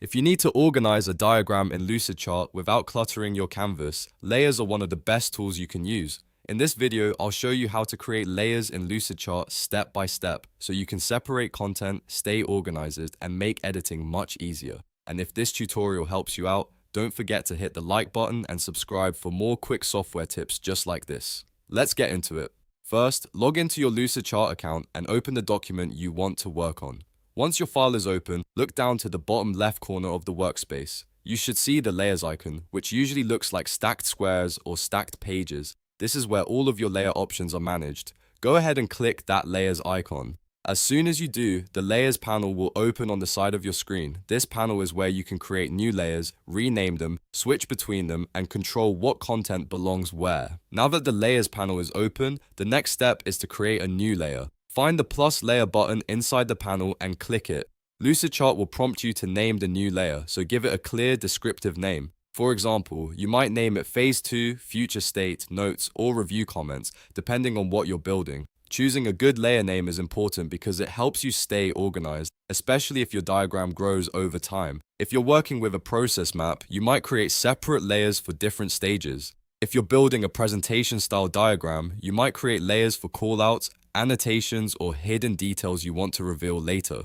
If you need to organize a diagram in Lucidchart without cluttering your canvas, layers are one of the best tools you can use. In this video, I'll show you how to create layers in Lucidchart step by step, so you can separate content, stay organized, and make editing much easier. And if this tutorial helps you out, don't forget to hit the like button and subscribe for more quick software tips just like this. Let's get into it. First, log into your Lucidchart account and open the document you want to work on. Once your file is open, look down to the bottom left corner of the workspace. You should see the layers icon, which usually looks like stacked squares or stacked pages. This is where all of your layer options are managed. Go ahead and click that layers icon. As soon as you do, the layers panel will open on the side of your screen. This panel is where you can create new layers, rename them, switch between them, and control what content belongs where. Now that the layers panel is open, the next step is to create a new layer. Find the plus layer button inside the panel and click it. Lucidchart will prompt you to name the new layer, so give it a clear, descriptive name. For example, you might name it Phase 2, Future State, Notes, or Review Comments, depending on what you're building. Choosing a good layer name is important because it helps you stay organized, especially if your diagram grows over time. If you're working with a process map, you might create separate layers for different stages. If you're building a presentation-style diagram, you might create layers for callouts, annotations, or hidden details you want to reveal later.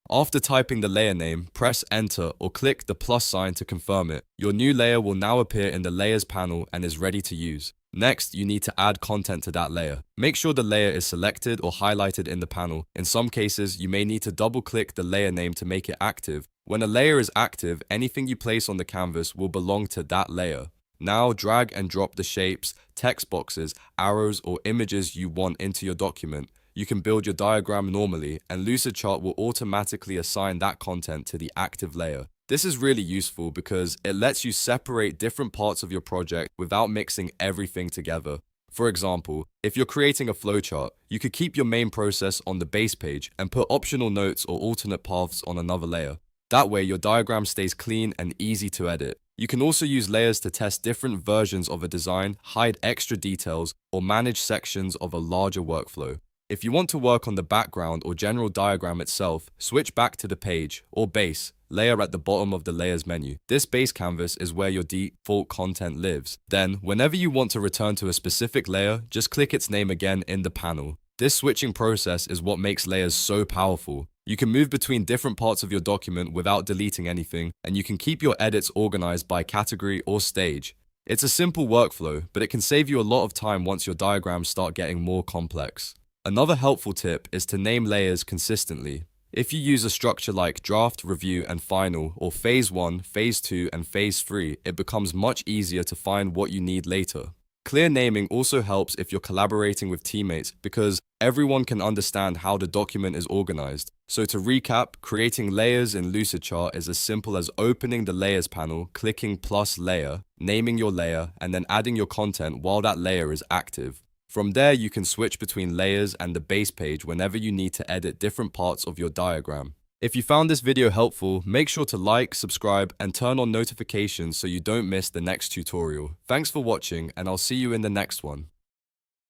After typing the layer name, press Enter or click the plus sign to confirm it. Your new layer will now appear in the Layers panel and is ready to use. Next, you need to add content to that layer. Make sure the layer is selected or highlighted in the panel. In some cases, you may need to double-click the layer name to make it active. When a layer is active, anything you place on the canvas will belong to that layer. Now drag and drop the shapes, text boxes, arrows, or images you want into your document. You can build your diagram normally, and Lucidchart will automatically assign that content to the active layer. This is really useful because it lets you separate different parts of your project without mixing everything together. For example, if you're creating a flowchart, you could keep your main process on the base page and put optional notes or alternate paths on another layer. That way, your diagram stays clean and easy to edit. You can also use layers to test different versions of a design, hide extra details, or manage sections of a larger workflow. If you want to work on the background or general diagram itself, switch back to the page or base layer at the bottom of the layers menu. This base canvas is where your default content lives. Then, whenever you want to return to a specific layer, just click its name again in the panel. This switching process is what makes layers so powerful. You can move between different parts of your document without deleting anything, and you can keep your edits organized by category or stage. It's a simple workflow, but it can save you a lot of time once your diagrams start getting more complex. Another helpful tip is to name layers consistently. If you use a structure like draft, review, and final, or phase 1, phase 2, and phase 3, it becomes much easier to find what you need later. Clear naming also helps if you're collaborating with teammates because everyone can understand how the document is organized. So to recap, creating layers in Lucidchart is as simple as opening the layers panel, clicking plus layer, naming your layer, and then adding your content while that layer is active. From there, you can switch between layers and the base page whenever you need to edit different parts of your diagram. If you found this video helpful, make sure to like, subscribe, and turn on notifications so you don't miss the next tutorial. Thanks for watching, and I'll see you in the next one.